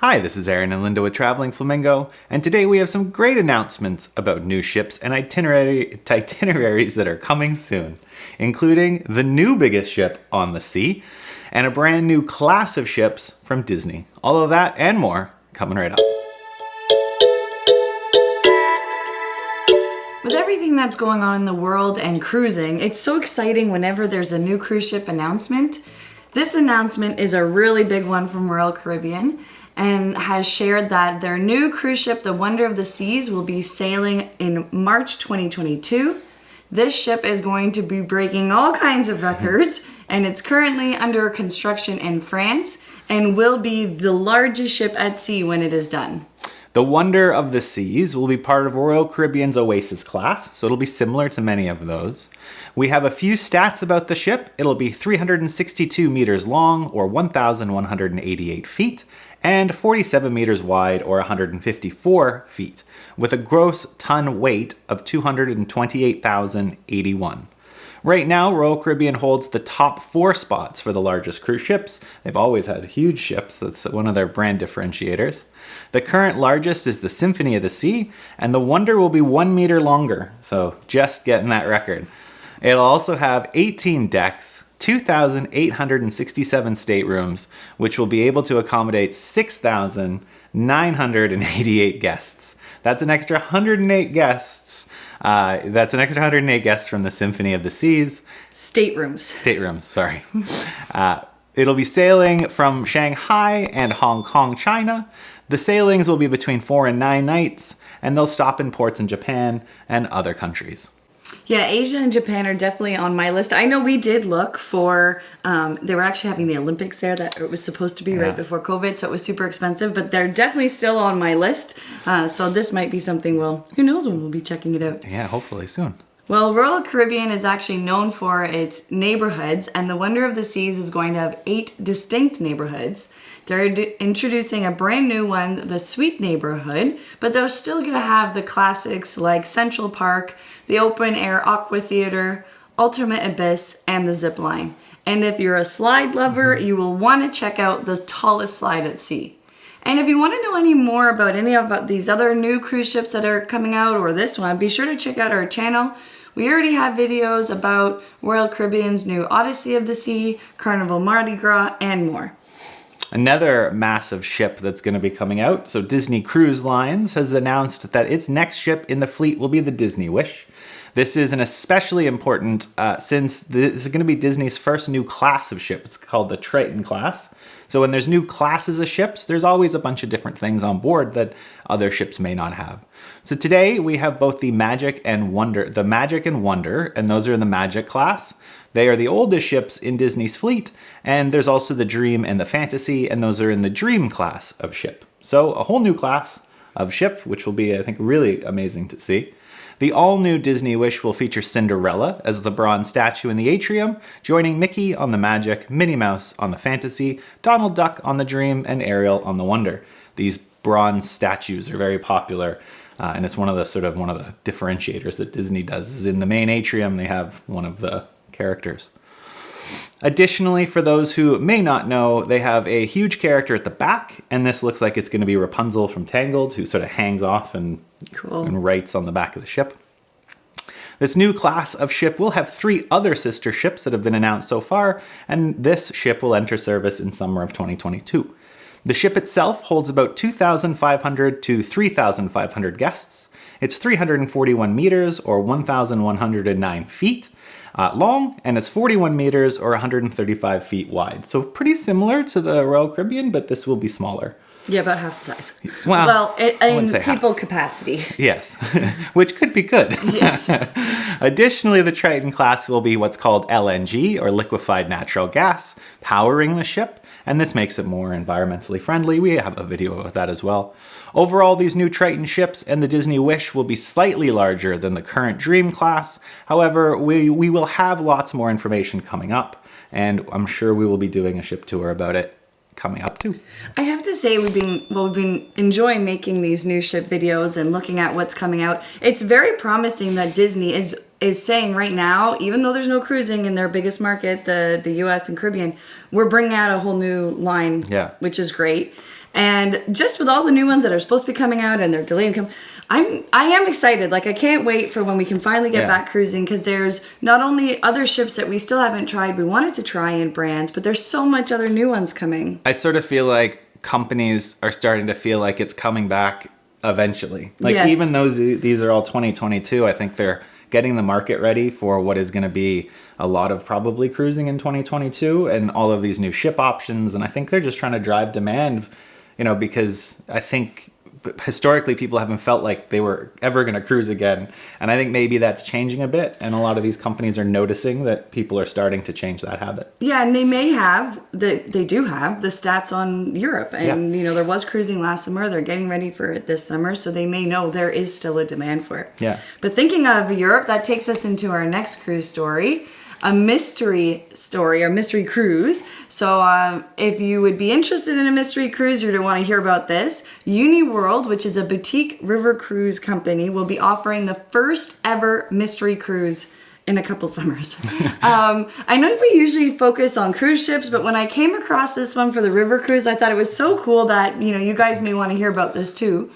Hi, this is Aaron and Linda with Traveling Flamingo, and today we have some great announcements about new ships and itineraries that are coming soon, including the new biggest ship on the sea and a brand new class of ships from Disney. All of that and more coming right up. With everything that's going on in the world and cruising, it's so exciting whenever there's a new cruise ship announcement. This announcement is a really big one from Royal Caribbean and has shared that their new cruise ship, the Wonder of the Seas, will be sailing in March 2022. This ship is going to be breaking all kinds of records, and it's currently under construction in France and will be the largest ship at sea when it is done. The Wonder of the Seas will be part of Royal Caribbean's Oasis class, so it'll be similar to many of those. We have a few stats about the ship. It'll be 362 meters long, or 1,188 feet, and 47 meters wide, or 154 feet, with a gross ton weight of 228,081. Right now, Royal Caribbean holds the top 4 spots for the largest cruise ships. They've always had huge ships. That's one of their brand differentiators. The current largest is the Symphony of the Sea, and the Wonder will be 1 meter longer, so just getting that record. It'll also have 18 decks, 2,867 staterooms, which will be able to accommodate 6,988 guests. That's an extra 108 guests. That's an extra 108 guests from the Symphony of the Seas. Staterooms, sorry. It'll be sailing from Shanghai and Hong Kong, China. The sailings will be between 4 and 9 nights, and they'll stop in ports in Japan and other countries. Yeah, Asia and Japan are definitely on my list. I know we did look for, they were actually having the Olympics there that it was supposed to be right before COVID, so it was super expensive, but they're definitely still on my list. So this might be something who knows when we'll be checking it out. Yeah, hopefully soon. Well, Royal Caribbean is actually known for its neighborhoods, and the Wonder of the Seas is going to have 8 distinct neighborhoods. They're introducing a brand new one, the Suite neighborhood, but they're still going to have the classics like Central Park, the Open Air Aqua Theater, Ultimate Abyss, and the Zip Line. And if you're a slide lover, you will want to check out the tallest slide at sea. And if you want to know any more about any of these other new cruise ships that are coming out or this one, be sure to check out our channel. We already have videos about Royal Caribbean's new Odyssey of the Sea, Carnival Mardi Gras, and more. Another massive ship that's going to be coming out. So Disney Cruise Lines has announced that its next ship in the fleet will be the Disney Wish. This is an especially important since this is going to be Disney's first new class of ship. It's called the Triton class. So when there's new classes of ships, there's always a bunch of different things on board that other ships may not have. So today we have both the Magic and Wonder, and those are in the Magic class. They are the oldest ships in Disney's fleet, and there's also the Dream and the Fantasy, and those are in the Dream class of ship. So a whole new class of ship, which will be, I think, really amazing to see. The all-new Disney Wish will feature Cinderella as the bronze statue in the atrium, joining Mickey on the Magic, Minnie Mouse on the Fantasy, Donald Duck on the Dream, and Ariel on the Wonder. These bronze statues are very popular, and it's one of the differentiators that Disney does is in the main atrium they have one of the characters. Additionally, for those who may not know, they have a huge character at the back, and this looks like it's going to be Rapunzel from Tangled, who sort of hangs off and writes on the back of the ship. This new class of ship will have 3 other sister ships that have been announced so far, and this ship will enter service in summer of 2022. The ship itself holds about 2,500 to 3,500 guests. It's 341 meters, or 1,109 feet. Long, and it's 41 meters or 135 feet wide. So pretty similar to the Royal Caribbean, but this will be smaller. Yeah, about half the size. Well, in people half. Capacity. Yes, which could be good. Yes. Additionally, the Triton class will be what's called LNG, or liquefied natural gas, powering the ship, and this makes it more environmentally friendly. We have a video of that as well. Overall, these new Triton ships and the Disney Wish will be slightly larger than the current Dream class. However, we will have lots more information coming up, and I'm sure we will be doing a ship tour about it coming up too. I have to say we've been enjoying making these new ship videos and looking at what's coming out. It's very promising that Disney is saying right now, even though there's no cruising in their biggest market, the US and Caribbean, we're bringing out a whole new line, which is great. And just with all the new ones that are supposed to be coming out and they're delayed, I am excited. Like, I can't wait for when we can finally get back cruising, because there's not only other ships that we still haven't tried, we wanted to try in brands, but there's so much other new ones coming. I sort of feel like companies are starting to feel like it's coming back eventually. Like, even though these are all 2022, I think they're getting the market ready for what is going to be a lot of probably cruising in 2022 and all of these new ship options. And I think they're just trying to drive demand, because I think historically people haven't felt like they were ever going to cruise again. And I think maybe that's changing a bit. And a lot of these companies are noticing that people are starting to change that habit. Yeah, and they do have the stats on Europe. And, there was cruising last summer. They're getting ready for it this summer. So they may know there is still a demand for it. Yeah. But thinking of Europe, that takes us into our next cruise story. A mystery story or mystery cruise. So if you would be interested in a mystery cruise, you're going to want to hear about this. UniWorld, which is a boutique river cruise company, will be offering the first ever mystery cruise in a couple summers. I know we usually focus on cruise ships, but when I came across this one for the river cruise, I thought it was so cool that, you guys may want to hear about this too.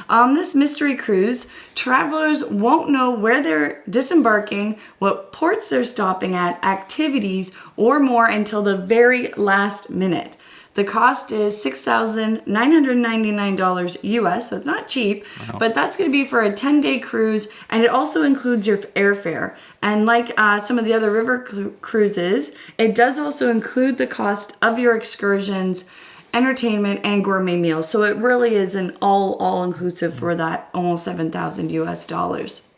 On this mystery cruise, travelers won't know where they're disembarking, what ports they're stopping at, activities, or more until the very last minute. The cost is $6,999 US, so it's not cheap, but that's going to be for a 10-day cruise, and it also includes your airfare. And like some of the other river cruises, it does also include the cost of your excursions, entertainment, and gourmet meals. So it really is an all inclusive for that almost 7,000 US dollars.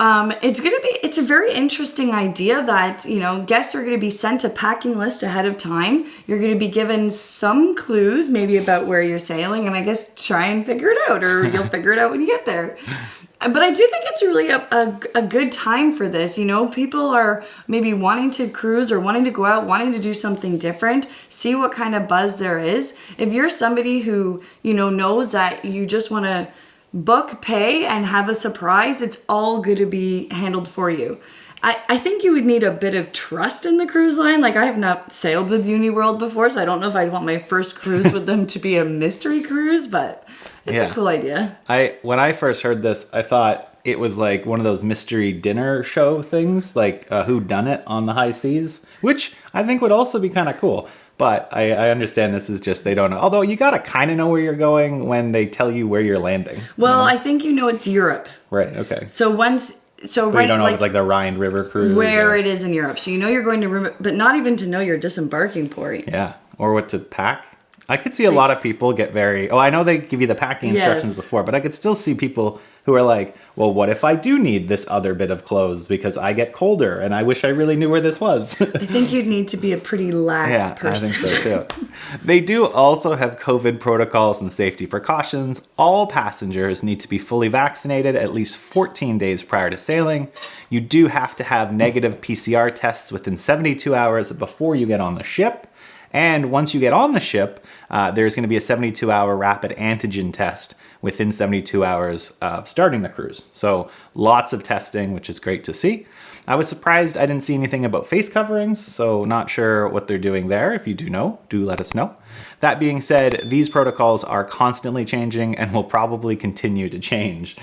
It's a very interesting idea that, guests are going to be sent a packing list ahead of time. You're going to be given some clues maybe about where you're sailing, and I guess try and figure it out, or you'll figure it out when you get there. But I do think it's really a good time for this. People are maybe wanting to cruise or wanting to go out, wanting to do something different, see what kind of buzz there is. If you're somebody who, knows that you just want to book, pay, and have a surprise, it's all going to be handled for you. I think you would need a bit of trust in the cruise line. Like, I have not sailed with UniWorld before, so I don't know if I'd want my first cruise with them to be a mystery cruise, but it's a cool idea. When I first heard this, I thought it was like one of those mystery dinner show things, like Who Done It on the High Seas, which I think would also be kind of cool. But I understand this is just they don't know. Although you got to kind of know where you're going when they tell you where you're landing. Well, I think it's Europe. Right, okay. So right, you don't know if it's like the Rhine River cruise. Where it is in Europe. So you're going to, but not even to know your disembarking port. Yeah, or what to pack. I could see a lot of people get I know they give you the packing instructions before, but I could still see people who are like, well, what if I do need this other bit of clothes because I get colder and I wish I really knew where this was? I think you'd need to be a pretty lax person. I think so too. They do also have COVID protocols and safety precautions. All passengers need to be fully vaccinated at least 14 days prior to sailing. You do have to have negative PCR tests within 72 hours before you get on the ship. And once you get on the ship, there's going to be a 72-hour rapid antigen test within 72 hours of starting the cruise. So lots of testing, which is great to see. I was surprised I didn't see anything about face coverings, so not sure what they're doing there. If you do know, do let us know. That being said, these protocols are constantly changing and will probably continue to change.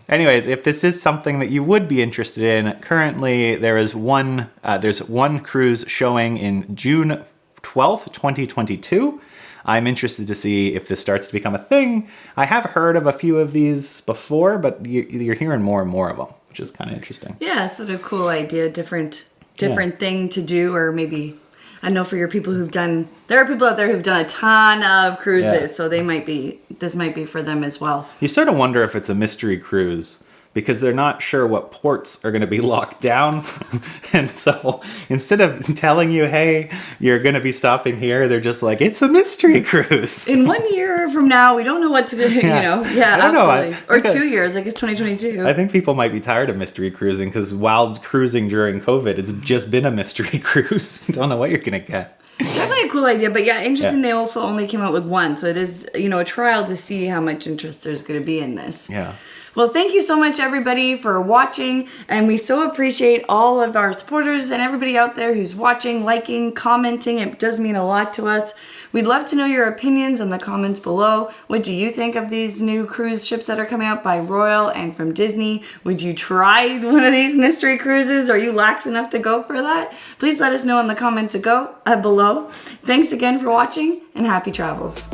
Anyways, if this is something that you would be interested in, currently there's one cruise showing in June 12th, 2022. I'm interested to see if this starts to become a thing. I have heard of a few of these before, but you're hearing more and more of them, which is kind of interesting. Yeah, sort of cool idea, different thing to do, or maybe, I know for your people there are people out there who've done a ton of cruises, so this might be for them as well. You sort of wonder if it's a mystery cruise, because they're not sure what ports are going to be locked down. And so instead of telling you, hey, you're going to be stopping here, they're just like, it's a mystery cruise. In 1 year from now, we don't know what to, I don't absolutely. Or 2 years, I guess 2022. I think people might be tired of mystery cruising, because while cruising during COVID, it's just been a mystery cruise. You don't know what you're going to get. Definitely a cool idea, but interesting. They also only came out with one, so it is, a trial to see how much interest there's going to be in this. Yeah. Well, thank you so much, everybody, for watching, and we so appreciate all of our supporters and everybody out there who's watching, liking, commenting. It does mean a lot to us. We'd love to know your opinions in the comments below. What do you think of these new cruise ships that are coming out by Royal and from Disney? Would you try one of these mystery cruises? Are you lax enough to go for that? Please let us know in the comments below. Thanks again for watching and happy travels.